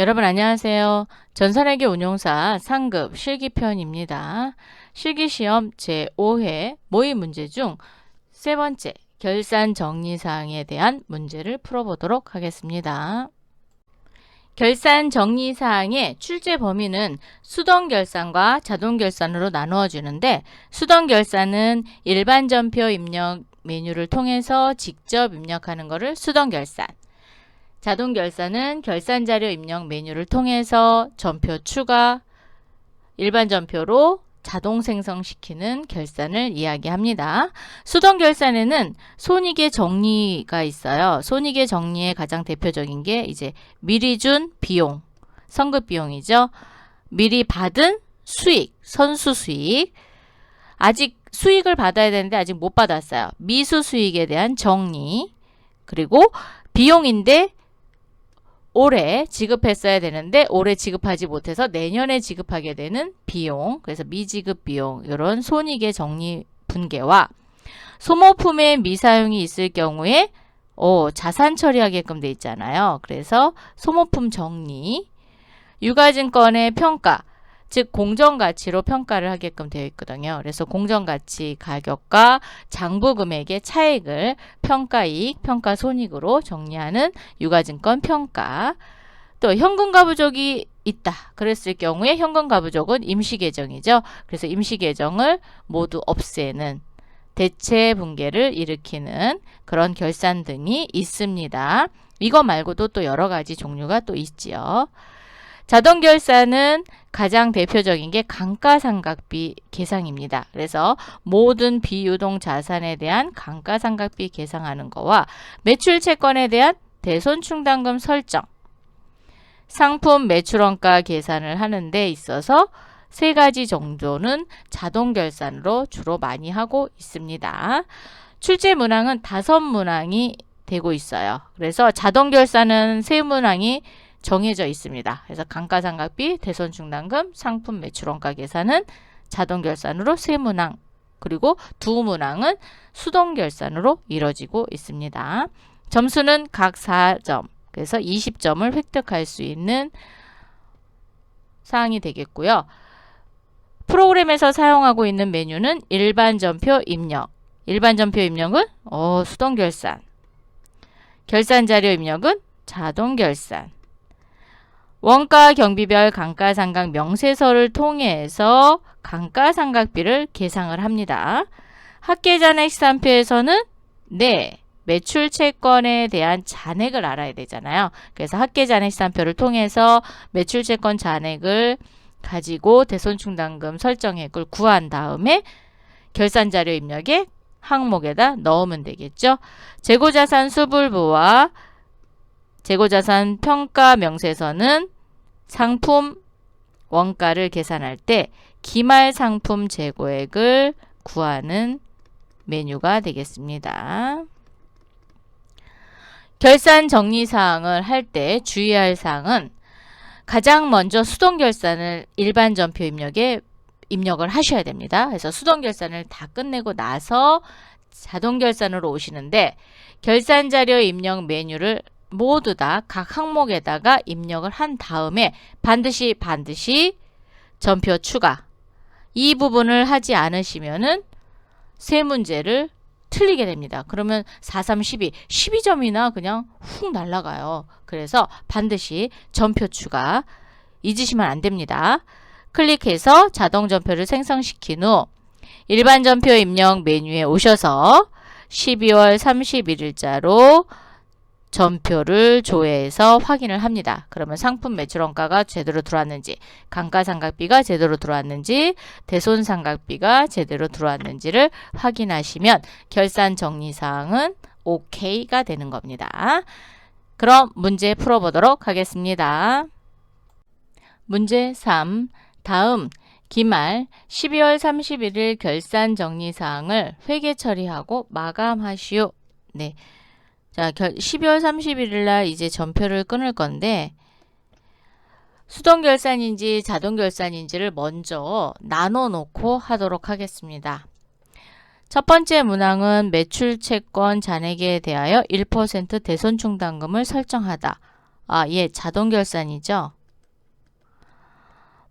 여러분 안녕하세요. 전산회계 운용사 상급 실기편입니다. 실기시험 제5회 모의 문제 중 세 번째 결산 정리사항에 대한 문제를 풀어보도록 하겠습니다. 결산 정리사항의 출제 범위는 수동결산과 자동결산으로 나누어 주는데, 수동결산은 일반 전표 입력 메뉴를 통해서 직접 입력하는 것을 수동결산, 자동결산은 결산자료 입력 메뉴를 통해서 전표 추가, 일반 전표로 자동 생성시키는 결산을 이야기합니다. 수동결산에는 손익의 정리가 있어요. 손익의 정리의 가장 대표적인 게 이제 미리 준 비용, 선급 비용이죠. 미리 받은 수익, 선수 수익, 아직 수익을 받아야 되는데 아직 못 받았어요. 미수 수익에 대한 정리, 그리고 비용인데 올해 지급했어야 되는데 올해 지급하지 못해서 내년에 지급하게 되는 비용, 그래서 미지급 비용, 이런 손익의 정리 분계와 소모품의 미사용이 있을 경우에 자산 처리하게끔 돼 있잖아요. 그래서 소모품 정리, 유가증권의 평가, 즉 공정가치로 평가를 하게끔 되어 있거든요. 그래서 공정가치 가격과 장부금액의 차액을 평가이익, 평가손익으로 정리하는 유가증권 평가. 또 현금가부족이 있다 그랬을 경우에 현금가부족은 임시계정이죠. 그래서 임시계정을 모두 없애는, 대체 붕괴를 일으키는 그런 결산 등이 있습니다. 이거 말고도 또 여러 가지 종류가 또 있지요. 자동결산은 가장 대표적인 게 감가상각비 계상입니다. 그래서 모든 비유동 자산에 대한 감가상각비 계상하는 거와 매출채권에 대한 대손충당금 설정, 상품 매출원가 계산을 하는 데 있어서 세 가지 정도는 자동결산으로 주로 많이 하고 있습니다. 출제 문항은 5문항이 되고 있어요. 그래서 자동결산은 3문항이 정해져 있습니다. 그래서 감가상각비, 대손충당금, 상품 매출원가 계산은 자동결산으로 3문항, 그리고 2문항은 수동결산으로 이루어지고 있습니다. 점수는 각 4점, 그래서 20점을 획득할 수 있는 사항이 되겠고요. 프로그램에서 사용하고 있는 메뉴는 일반 전표 입력, 일반 전표 입력은 수동결산, 결산자료 입력은 자동결산, 원가 경비별 감가상각 명세서를 통해서 감가상각비를 계상을 합니다. 합계잔액 시산표에서는 매출채권에 대한 잔액을 알아야 되잖아요. 그래서 합계잔액 시산표를 통해서 매출채권 잔액을 가지고 대손충당금 설정액을 구한 다음에 결산자료 입력에 항목에다 넣으면 되겠죠. 재고자산 수불부와 재고자산 평가 명세서는 상품 원가를 계산할 때 기말 상품 재고액을 구하는 메뉴가 되겠습니다. 결산 정리사항을 할 때 주의할 사항은 가장 먼저 수동결산을 일반 전표 입력에 입력을 하셔야 됩니다. 그래서 수동결산을 다 끝내고 나서 자동결산으로 오시는데, 결산자료 입력 메뉴를 모두 다 각 항목에다가 입력을 한 다음에 반드시 전표 추가, 이 부분을 하지 않으시면은 세 문제를 틀리게 됩니다. 그러면 4, 3, 12점이나 그냥 훅 날아가요. 그래서 반드시 전표 추가 잊으시면 안 됩니다. 클릭해서 자동 전표를 생성시킨 후 일반 전표 입력 메뉴에 오셔서 12월 31일자로 전표를 조회해서 확인을 합니다. 그러면 상품 매출원가가 제대로 들어왔는지, 감가상각비가 제대로 들어왔는지, 대손상각비가 제대로 들어왔는지를 확인하시면 결산 정리사항은 OK가 되는 겁니다. 그럼 문제 풀어보도록 하겠습니다. 문제 3. 다음 기말 12월 31일 결산 정리사항을 회계 처리하고 마감하시오. 네. 자, 12월 31일 날 이제 전표를 끊을 건데, 수동결산인지 자동결산인지를 먼저 나눠 놓고 하도록 하겠습니다. 첫 번째 문항은 매출채권 잔액에 대하여 1% 대손충당금을 설정하다. 예, 자동결산이죠.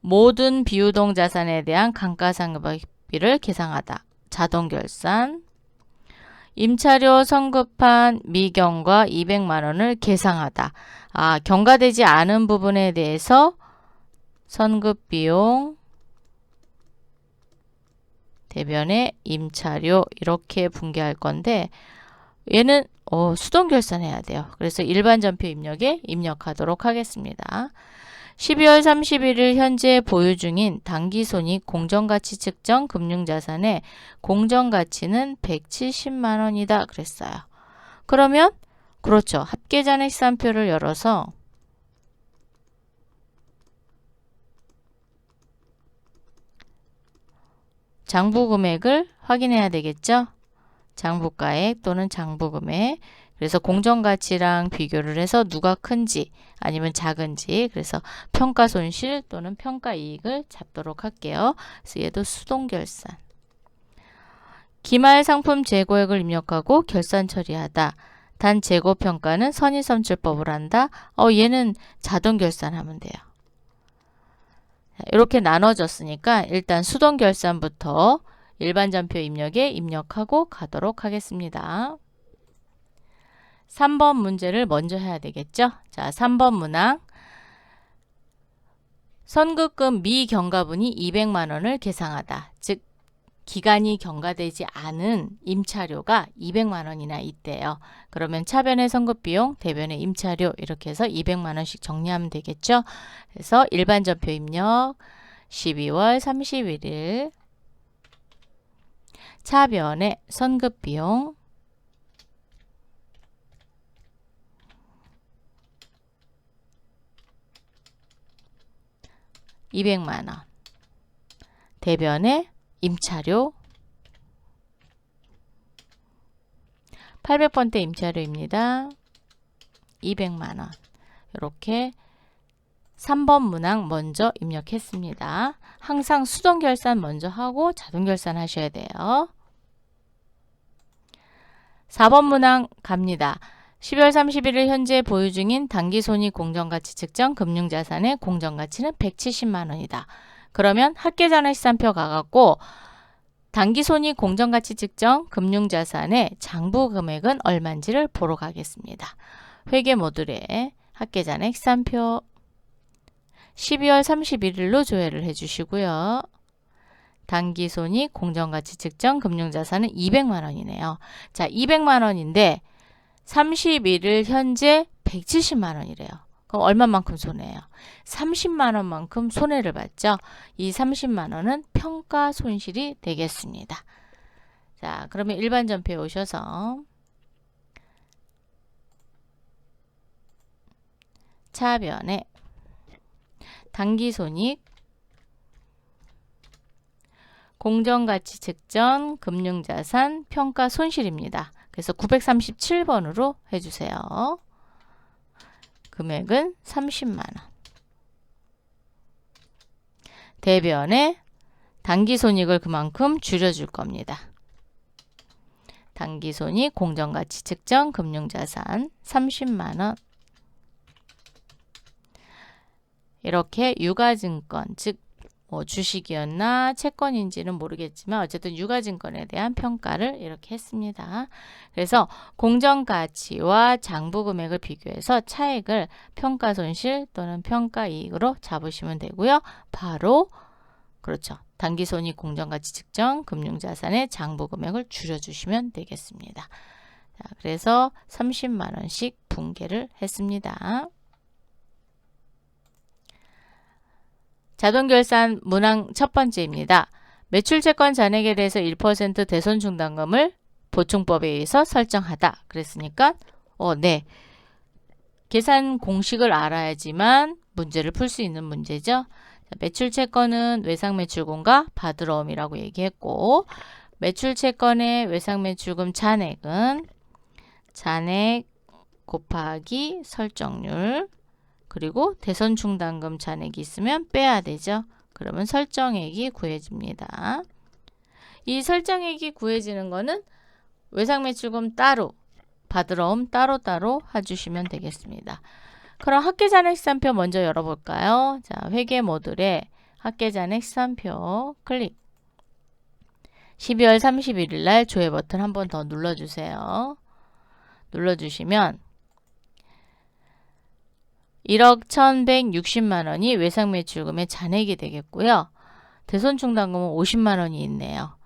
모든 비유동 자산에 대한 감가상각비를 계상하다. 자동결산. 임차료 선급한 미경과 200만 원을 계상하다. 경과되지 않은 부분에 대해서 선급비용, 대변에 임차료 이렇게 분개할 건데 얘는 수동결산해야 돼요. 그래서 일반 전표 입력에 입력하도록 하겠습니다. 12월 31일 현재 보유 중인 당기손익 공정가치 측정 금융자산의 공정가치는 170만 원이다 그랬어요. 그러면 그렇죠. 합계잔액 시산표를 열어서 장부금액을 확인해야 되겠죠. 장부가액 또는 장부금액. 그래서 공정가치랑 비교를 해서 누가 큰지 아니면 작은지, 그래서 평가손실 또는 평가이익을 잡도록 할게요. 그래서 얘도 수동결산. 기말 상품 재고액을 입력하고 결산 처리하다. 단 재고평가는 선의선출법을 한다. 얘는 자동결산하면 돼요. 이렇게 나눠졌으니까 일단 수동결산부터 일반 전표 입력에 입력하고 가도록 하겠습니다. 3번 문제를 먼저 해야 되겠죠. 자, 3번 문항. 선급금 미경과분이 200만 원을 계상하다. 즉 기간이 경과되지 않은 임차료가 200만 원이나 있대요. 그러면 차변의 선급비용, 대변의 임차료 이렇게 해서 200만 원씩 정리하면 되겠죠. 그래서 일반 전표 입력 12월 31일 차변의 선급비용 200만 원, 대변의 임차료 800번대 임차료입니다. 200만 원. 이렇게 3번 문항 먼저 입력했습니다. 항상 수동결산 먼저 하고 자동결산 하셔야 돼요. 4번 문항 갑니다. 12월 31일 현재 보유 중인 당기손익 공정가치 측정 금융자산의 공정가치는 170만 원이다. 그러면 합계잔액 시산표 가갖고 당기손익 공정가치 측정 금융자산의 장부금액은 얼마인지를 보러 가겠습니다. 회계 모듈에 합계잔액 시산표 12월 31일로 조회를 해주시고요. 당기손익 공정가치 측정 금융자산은 200만 원이네요. 자, 200만 원인데 31일 현재 170만 원이래요. 그럼 얼마만큼 손해예요? 30만 원만큼 손해를 봤죠. 이 30만 원은 평가 손실이 되겠습니다. 자, 그러면 일반 전표에 오셔서 차변에 당기손익 공정가치 측정 금융자산 평가 손실입니다. 그래서 937번으로 해주세요. 금액은 30만 원. 대변에 당기손익을 그만큼 줄여줄 겁니다. 당기손익 공정가치 측정 금융자산 30만 원. 이렇게 유가증권, 즉 주식이었나 채권인지는 모르겠지만 어쨌든 유가증권에 대한 평가를 이렇게 했습니다. 그래서 공정가치와 장부금액을 비교해서 차액을 평가손실 또는 평가이익으로 잡으시면 되고요. 바로 그렇죠. 당기손익 공정가치 측정 금융자산의 장부금액을 줄여주시면 되겠습니다. 자, 그래서 30만 원씩 분개를 했습니다. 자동결산 문항 첫 번째입니다. 매출채권 잔액에 대해서 1% 대손 충당금을 보충법에 의해서 설정하다. 그랬으니까 네. 계산 공식을 알아야지만 문제를 풀 수 있는 문제죠. 매출채권은 외상매출금과 받으러옴이라고 얘기했고, 매출채권의 외상매출금 잔액은 잔액 곱하기 설정률, 그리고 대손충당금 잔액이 있으면 빼야 되죠. 그러면 설정액이 구해집니다. 이 설정액이 구해지는 거는 외상매출금 따로, 받으러옴 따로따로 해주시면 되겠습니다. 그럼 학계잔액 시산표 먼저 열어볼까요? 자, 회계 모듈에 학계잔액 시산표 클릭. 12월 31일 날 조회 버튼 한 번 더 눌러주세요. 눌러주시면 1억 1160만 원이 외상매출금의 잔액이 되겠고요. 대손충당금은 50만 원이 있네요.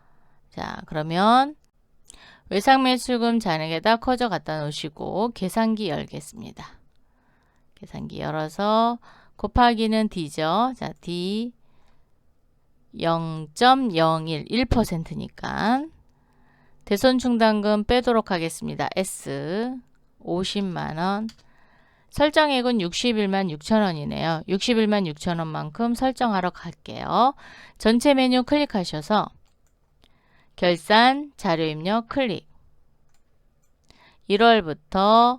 자, 그러면 외상매출금 잔액에다 커져 갖다 놓으시고 계산기 열겠습니다. 계산기 열어서 곱하기는 D죠. 자, D 0.011%니까 대손충당금 빼도록 하겠습니다. S 50만원. 설정액은 61만 6천원이네요. 61만 6천원만큼 설정하러 갈게요. 전체 메뉴 클릭하셔서 결산 자료 입력 클릭. 1월부터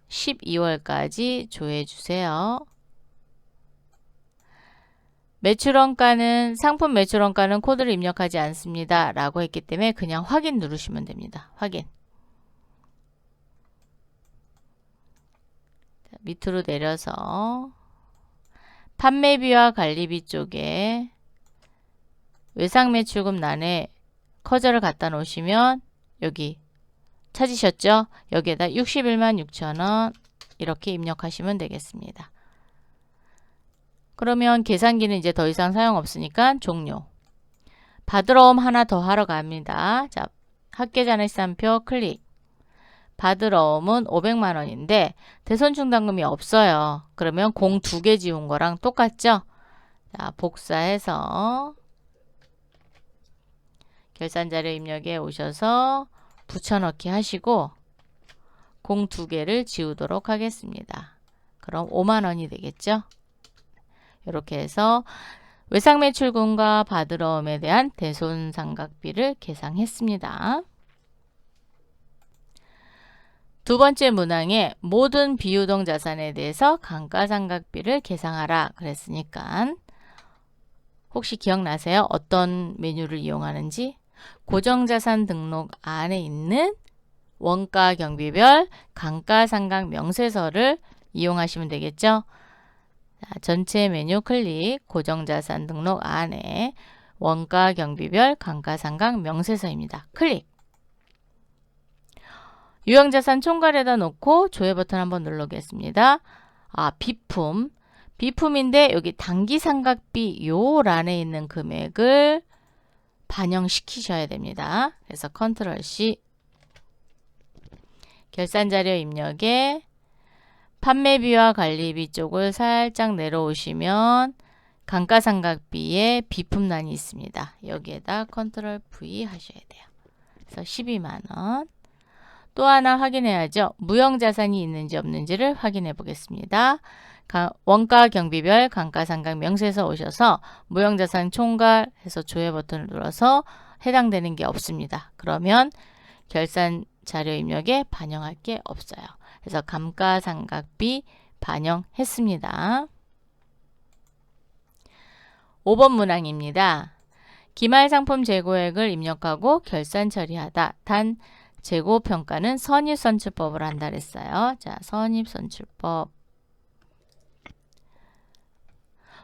12월까지 조회해 주세요. 매출원가는 상품 매출원가는 코드를 입력하지 않습니다. 라고 했기 때문에 그냥 확인 누르시면 됩니다. 확인. 자, 밑으로 내려서 판매비와 관리비 쪽에 외상매출금欄에 커저를 갖다 놓으시면 여기 찾으셨죠? 여기에다 61만 6천원 이렇게 입력하시면 되겠습니다. 그러면 계산기는 이제 더 이상 사용 없으니까 종료. 받으러 옴 하나 더 하러 갑니다. 자, 학계잔액시산표 클릭. 받으러 옴은 500만 원인데 대손충당금이 없어요. 그러면 공 2개 지운 거랑 똑같죠? 자, 복사해서 결산자료 입력에 오셔서 붙여넣기 하시고 공 2개를 지우도록 하겠습니다. 그럼 5만 원이 되겠죠? 이렇게 해서 외상매출금과 받으러 옴에 대한 대손상각비를 계상했습니다. 두 번째 문항에 모든 비유동 자산에 대해서 감가상각비를 계상하라 그랬으니까 혹시 기억나세요? 어떤 메뉴를 이용하는지? 고정자산 등록 안에 있는 원가 경비별 감가상각 명세서를 이용하시면 되겠죠? 자, 전체 메뉴 클릭, 고정자산 등록 안에 원가 경비별 감가상각 명세서입니다. 클릭. 유형자산 총괄에다 놓고 조회 버튼 한번 눌러보겠습니다. 아, 비품. 비품인데 여기 단기상각비 요 란에 있는 금액을 반영시키셔야 됩니다. 그래서 컨트롤 C. 결산자료 입력에 판매비와 관리비 쪽을 살짝 내려오시면 감가상각비에 비품란이 있습니다. 여기에다 컨트롤 V 하셔야 돼요. 그래서 12만원. 또 하나 확인해야죠. 무형자산이 있는지 없는지를 확인해 보겠습니다. 원가 경비별 감가상각 명세서 오셔서 무형자산 총괄해서 조회 버튼을 눌러서 해당되는 게 없습니다. 그러면 결산 자료 입력에 반영할 게 없어요. 그래서 감가상각비 반영했습니다. 5번 문항입니다. 기말상품 재고액을 입력하고 결산 처리하다. 단 재고평가는 선입선출법을 한다 그랬어요. 자, 선입선출법.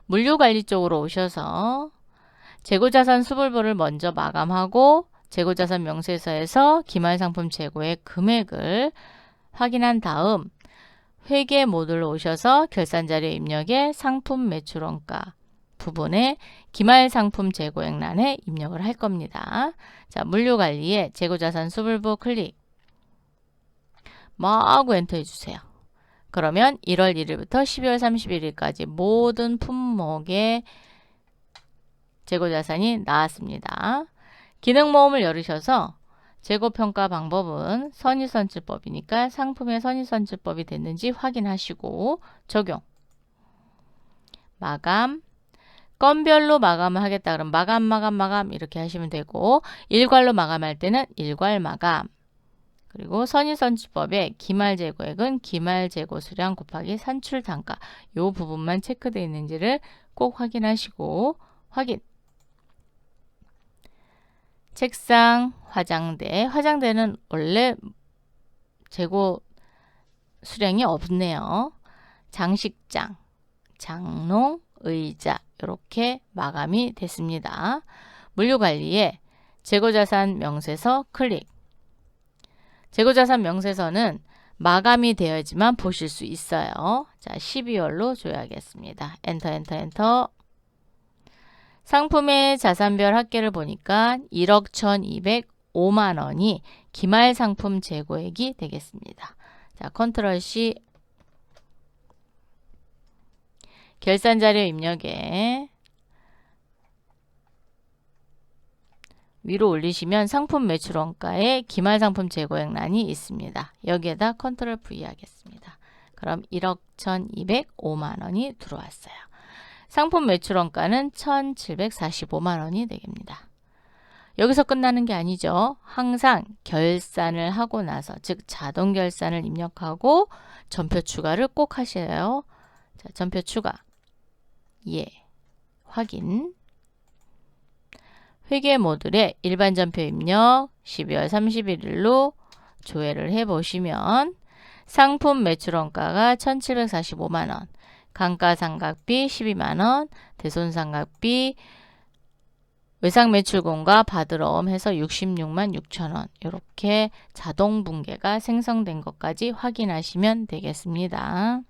물류관리 쪽으로 오셔서 재고자산 수불부를 먼저 마감하고 재고자산 명세서에서 기말상품 재고의 금액을 확인한 다음 회계 모듈로 오셔서 결산자료 입력에 상품 매출원가 부분에 기말상품 재고액란에 입력을 할 겁니다. 자, 물류관리에 재고자산 수불부 클릭. 마구 엔터 해주세요. 그러면 1월 1일부터 12월 31일까지 모든 품목의 재고자산이 나왔습니다. 기능모음을 열으셔서 재고평가 방법은 선입선출법이니까 상품의 선입선출법이 됐는지 확인하시고 적용. 마감. 건별로 마감을 하겠다 그러면 마감 이렇게 하시면 되고 일괄로 마감할 때는 일괄 마감. 그리고 선입선출법의 기말재고액은 기말재고수량 곱하기 산출단가 이 부분만 체크되어 있는지를 꼭 확인하시고 확인. 책상, 화장대. 화장대는 원래 재고 수량이 없네요. 장식장, 장롱, 의자 이렇게 마감이 됐습니다. 물류관리에 재고자산 명세서 클릭. 재고자산 명세서는 마감이 되어야지만 보실 수 있어요. 자, 12월로 줘야겠습니다. 엔터, 엔터, 엔터. 상품의 자산별 합계를 보니까 1억 1,205만 원이 기말 상품 재고액이 되겠습니다. 자, 컨트롤 C. 결산자료 입력에 위로 올리시면 상품 매출 원가에 기말 상품 재고액란이 있습니다. 여기에다 컨트롤 V 하겠습니다. 그럼 1억 1,205만 원이 들어왔어요. 상품 매출 원가는 1,745만 원이 되겠습니다. 여기서 끝나는 게 아니죠. 항상 결산을 하고 나서, 즉 자동 결산을 입력하고 전표 추가를 꼭 하셔요. 자, 전표 추가. 예. 확인. 회계 모듈에 일반 전표 입력 12월 31일로 조회를 해보시면 상품 매출 원가가 1,745만 원, 감가상각비 12만원, 대손상각비, 외상매출공과 받으러옴 해서 66만 6천원 이렇게 자동 붕괴가 생성된 것까지 확인하시면 되겠습니다.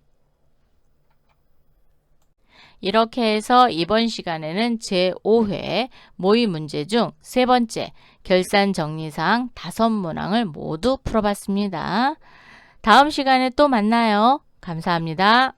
이렇게 해서 이번 시간에는 제5회 모의 문제 중 세 번째 결산 정리사항 5문항을 모두 풀어봤습니다. 다음 시간에 또 만나요. 감사합니다.